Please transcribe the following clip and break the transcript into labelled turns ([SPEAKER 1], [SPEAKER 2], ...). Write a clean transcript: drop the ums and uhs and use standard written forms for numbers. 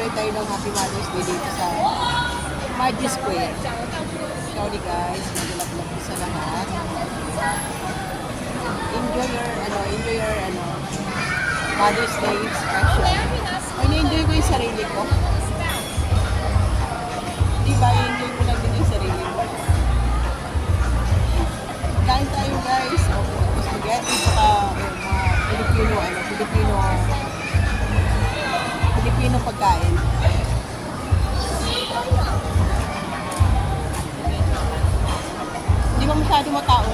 [SPEAKER 1] mag-celebrate tayo ng Happy Mother's Day dito sa Margie Square. Sorry guys, magalap-lap sa lahat. Enjoy your Mother's Day special. Ay, na-enjoy ko yung sarili ko. Diba, enjoy ko lang din yung sarili ko. Kain tayo guys. Spaghetti, saka mga Filipino pagkain. Hindi ba masyado matao